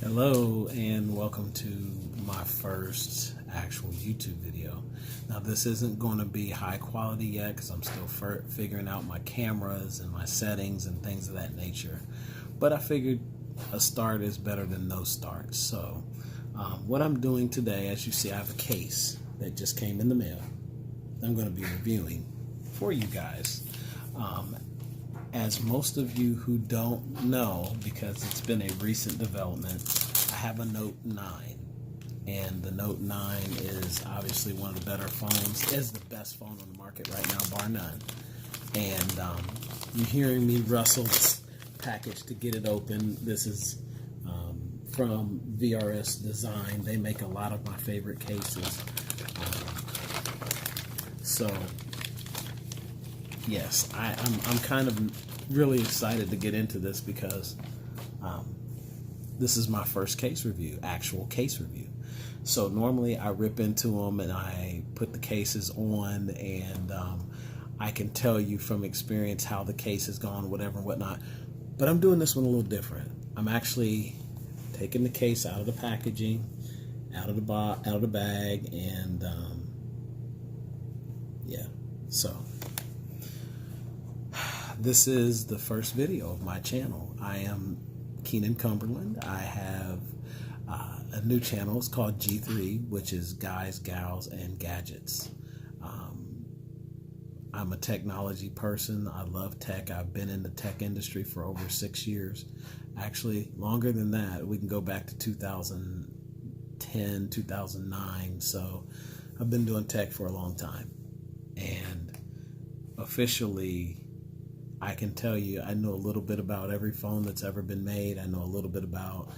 Hello and welcome to my first actual YouTube video. Now this isn't going to be high quality yet because I'm still figuring out my cameras and my settings and things of that nature. But I figured a start is better than no start. So what I'm doing today, as you see, I have a case that just came in the mail. I'm going to be reviewing for you guys. As most of you who don't know, because it's been a recent development, I have a Note 9. And the Note 9 is obviously one of the better phones. It is the best phone on the market right now, bar none. And you're hearing me rustle this package to get it open. This is from VRS Design. They make a lot of my favorite cases. Yes, I'm kind of really excited to get into this because this is my first case review, actual case review. So normally I rip into them and I put the cases on and I can tell you from experience how the case has gone, whatever and whatnot. But I'm doing this one a little different. I'm actually taking the case out of the packaging, out of the bag, and yeah. So this is the first video of my channel. I am Keenan Cumberland. I have a new channel. It's called G3, which is Guys, Gals, and Gadgets. I'm a technology person. I love tech. I've been in the tech industry for over 6 years. Actually, longer than that. We can go back to 2010, 2009. So I've been doing tech for a long time. And officially, I can tell you I know a little bit about every phone that's ever been made. I know a little bit about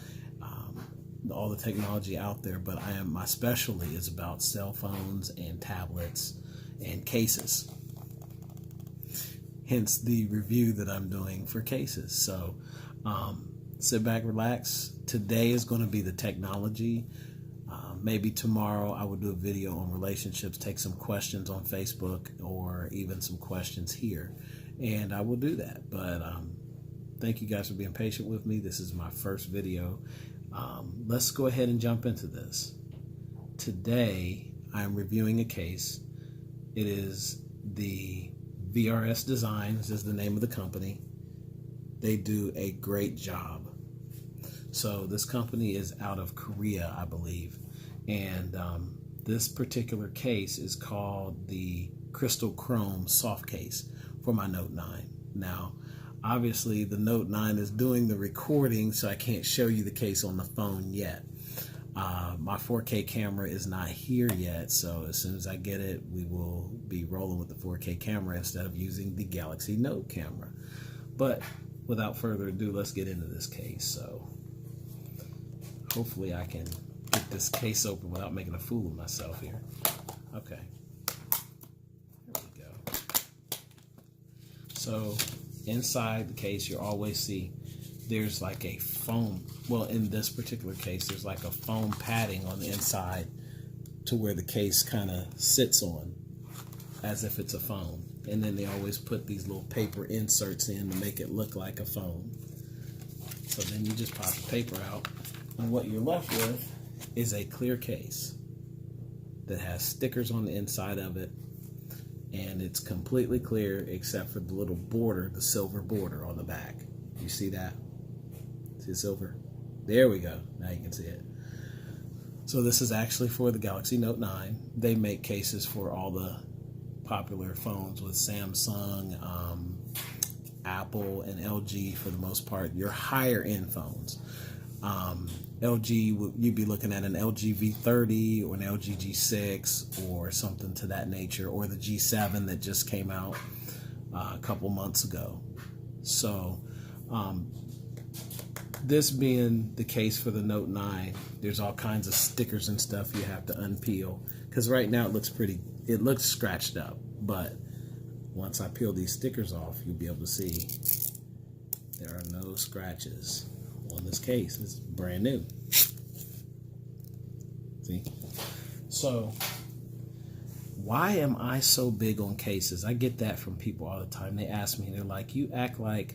all the technology out there, but my specialty is about cell phones and tablets and cases. Hence the review that I'm doing for cases. So sit back, relax. Today is going to be the technology. Maybe tomorrow I will do a video on relationships, take some questions on Facebook or even some questions here. And I will do that. But thank you guys for being patient with me. This is my first video. Let's go ahead and jump into this. Today, I'm reviewing a case. It is the VRS Designs is the name of the company. They do a great job. So this company is out of Korea, I believe. And this particular case is called the Crystal Chrome Soft Case for my Note 9. Now, obviously the Note 9 is doing the recording, so I can't show you the case on the phone yet. My 4K camera is not here yet, so as soon as I get it, we will be rolling with the 4K camera instead of using the Galaxy Note camera. But without further ado, let's get into this case. So hopefully I can get this case open without making a fool of myself here. Okay. There we go. So inside the case, you'll always see there's like a foam. Well, in this particular case, there's like a foam padding on the inside to where the case kind of sits on as if it's a phone. And then they always put these little paper inserts in to make it look like a phone. So then you just pop the paper out, and what you're left with is a clear case that has stickers on the inside of it, and it's completely clear except for the little border, the silver border on the back. You see that? See the silver? There we go. Now you can see it. So this is actually for the Galaxy Note 9. They make cases for all the popular phones with Samsung, Apple, and LG for the most part. Your higher end phones. LG, you'd be looking at an LG V30 or an LG G6 or something to that nature, or the G7 that just came out a couple months ago. So this being the case for the Note 9, there's all kinds of stickers and stuff you have to unpeel, because right now it looks scratched up, but once I peel these stickers off, you'll be able to see there are no scratches on this case. It's brand new. See? So why am I so big on cases? I get that from people all the time. They ask me, they're like, you act like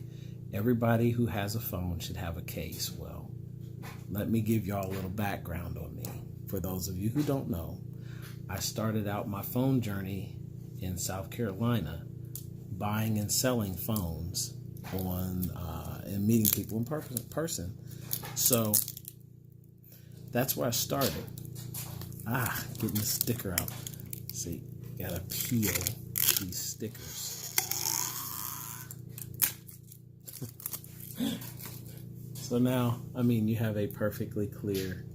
everybody who has a phone should have a case. Well, let me give y'all a little background on me. For those of you who don't know, I started out my phone journey in South Carolina buying and selling phones and meeting people in person. So that's where I started. Getting the sticker out. See, gotta peel these stickers. So now, you have a perfectly clear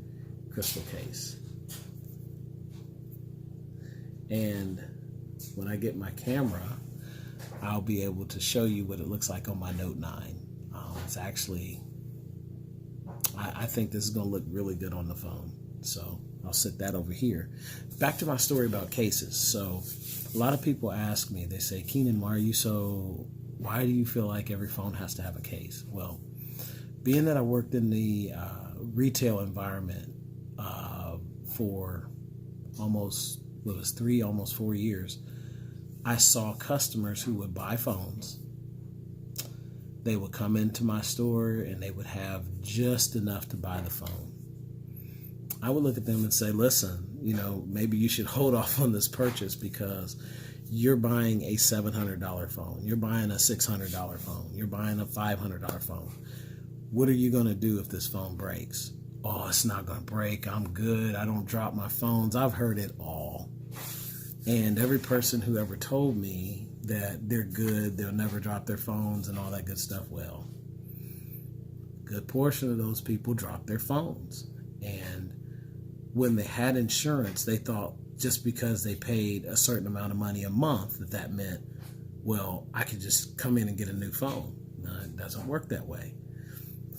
crystal case. And when I get my camera, I'll be able to show you what it looks like on my Note 9. It's actually, I think this is going to look really good on the phone. So I'll set that over here. Back to my story about cases. So a lot of people ask me, they say, Keenan, why do you feel like every phone has to have a case? Well, being that I worked in the retail environment for almost 4 years, I saw customers who would buy phones. They would come into my store and they would have just enough to buy the phone. I would look at them and say, listen, maybe you should hold off on this purchase because you're buying a $700 phone. You're buying a $600 phone. You're buying a $500 phone. What are you going to do if this phone breaks? Oh, it's not going to break. I'm good. I don't drop my phones. I've heard it all. And every person who ever told me that they're good, they'll never drop their phones and all that good stuff, well, a good portion of those people dropped their phones. And when they had insurance, they thought just because they paid a certain amount of money a month that meant, well, I could just come in and get a new phone. No, it doesn't work that way.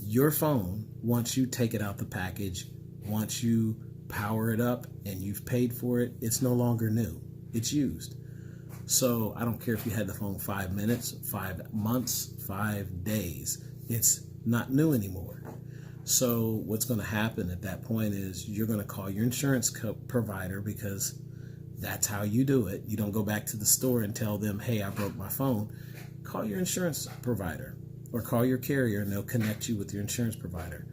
Your phone, once you take it out the package, once you power it up and you've paid for it, it's no longer new. It's used. So I don't care if you had the phone 5 minutes, 5 months, 5 days. It's not new anymore. So what's going to happen at that point is you're going to call your insurance provider because that's how you do it. You don't go back to the store and tell them, hey, I broke my phone. Call your insurance provider or call your carrier and they'll connect you with your insurance provider.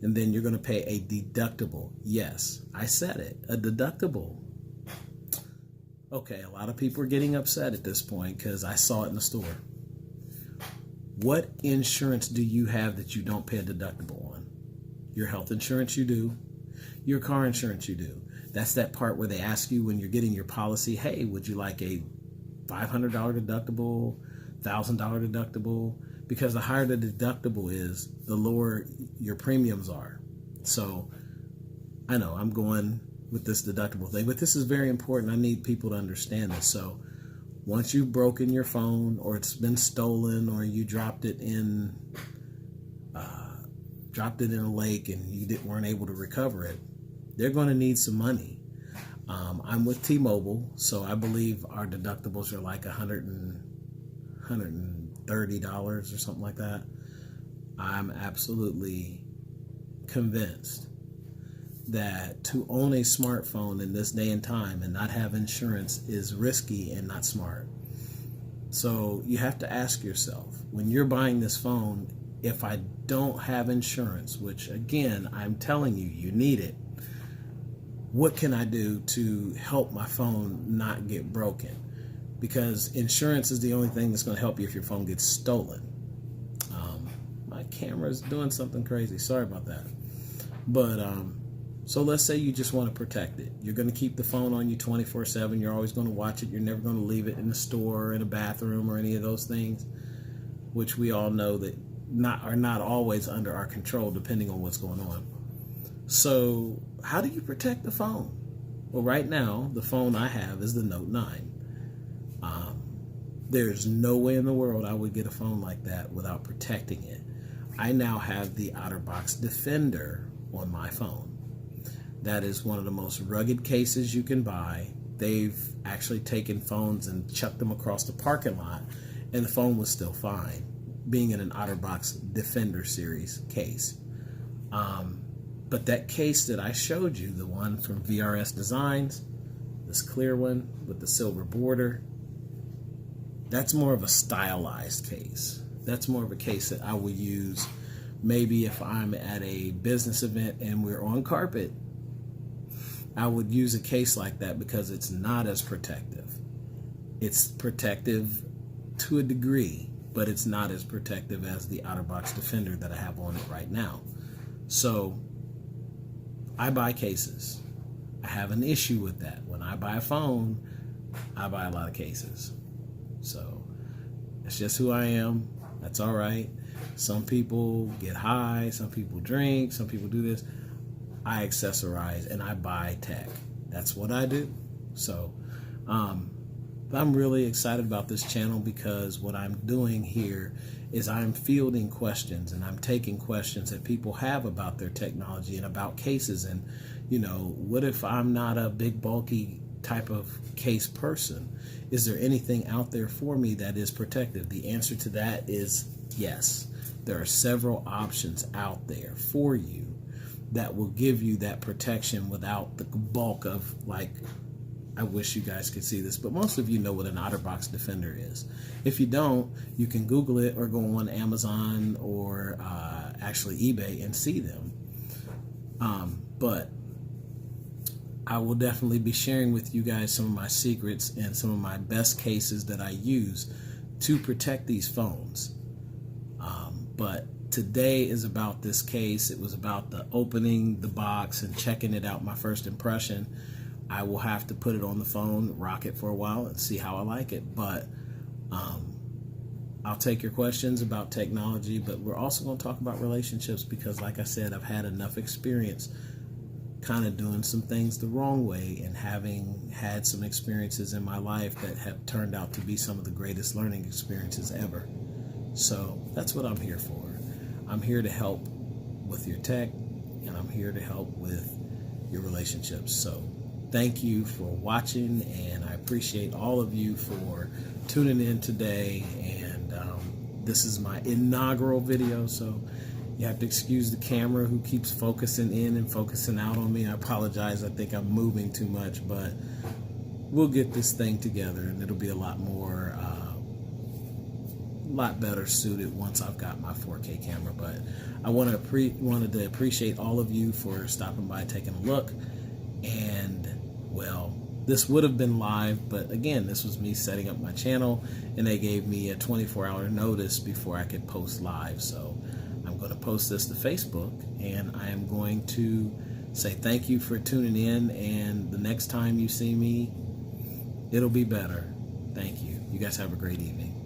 And then you're going to pay a deductible. Yes, I said it, a deductible. Okay, a lot of people are getting upset at this point because I saw it in the store. What insurance do you have that you don't pay a deductible on? Your health insurance you do. Your car insurance you do. That's that part where they ask you when you're getting your policy, hey, would you like a $500 deductible, $1,000 deductible? Because the higher the deductible is, the lower your premiums are. So I know I'm going with this deductible thing, but this is very important. I need people to understand this. So once you've broken your phone or it's been stolen or you dropped it in a lake and you weren't able to recover it, they're going to need some money. I'm with T-Mobile, so I believe our deductibles are like $130 or something like that. I'm absolutely convinced that to own a smartphone in this day and time and not have insurance is risky and not smart. So you have to ask yourself, when you're buying this phone, if I don't have insurance, which again, I'm telling you, you need it, what can I do to help my phone not get broken? Because insurance is the only thing that's going to help you if your phone gets stolen. My camera's doing something crazy. Sorry about that. But so let's say you just want to protect it. You're going to keep the phone on you 24/7. You're always going to watch it. You're never going to leave it in the store or in a bathroom or any of those things, which we all know that are not always under our control depending on what's going on. So how do you protect the phone? Well, right now, the phone I have is the Note 9. There's no way in the world I would get a phone like that without protecting it. I now have the OtterBox Defender on my phone. That is one of the most rugged cases you can buy. They've actually taken phones and chucked them across the parking lot, and the phone was still fine, being in an OtterBox Defender series case. But that case that I showed you, the one from VRS Designs, this clear one with the silver border, that's more of a stylized case. That's more of a case that I would use maybe if I'm at a business event and we're on carpet, I would use a case like that because it's not as protective. It's protective to a degree, but it's not as protective as the OtterBox Defender that I have on it right now. So I buy cases. I have an issue with that. When I buy a phone, I buy a lot of cases. So that's just who I am. That's all right. Some people get high, some people drink, some people do this. I accessorize and I buy tech. That's what I do. So I'm really excited about this channel because what I'm doing here is I'm fielding questions and I'm taking questions that people have about their technology and about cases. And, you know, what if I'm not a big, bulky type of case person? Is there anything out there for me that is protective? The answer to that is yes. There are several options out there for you that will give you that protection without the bulk of, like, I wish you guys could see this, but most of you know what an OtterBox Defender is. If you don't, you can Google it or go on Amazon or actually eBay and see them. But I will definitely be sharing with you guys some of my secrets and some of my best cases that I use to protect these phones. But today is about this case. It was about the opening the box and checking it out, my first impression. I will have to put it on the phone, rock it for a while, and see how I like it. But I'll take your questions about technology, but we're also going to talk about relationships because, like I said, I've had enough experience kind of doing some things the wrong way and having had some experiences in my life that have turned out to be some of the greatest learning experiences ever. So that's what I'm here for. I'm here to help with your tech, and I'm here to help with your relationships. So thank you for watching, and I appreciate all of you for tuning in today. And this is my inaugural video, so you have to excuse the camera who keeps focusing in and focusing out on me. I apologize. I think I'm moving too much, but we'll get this thing together, and it'll be a lot more, lot better suited once I've got my 4K camera. But I wanted to appreciate all of you for stopping by, taking a look. And well, this would have been live, but again, this was me setting up my channel, and they gave me a 24-hour notice before I could post live. So I'm going to post this to Facebook, and I am going to say thank you for tuning in, and the next time you see me, it'll be better. Thank you. You guys have a great evening.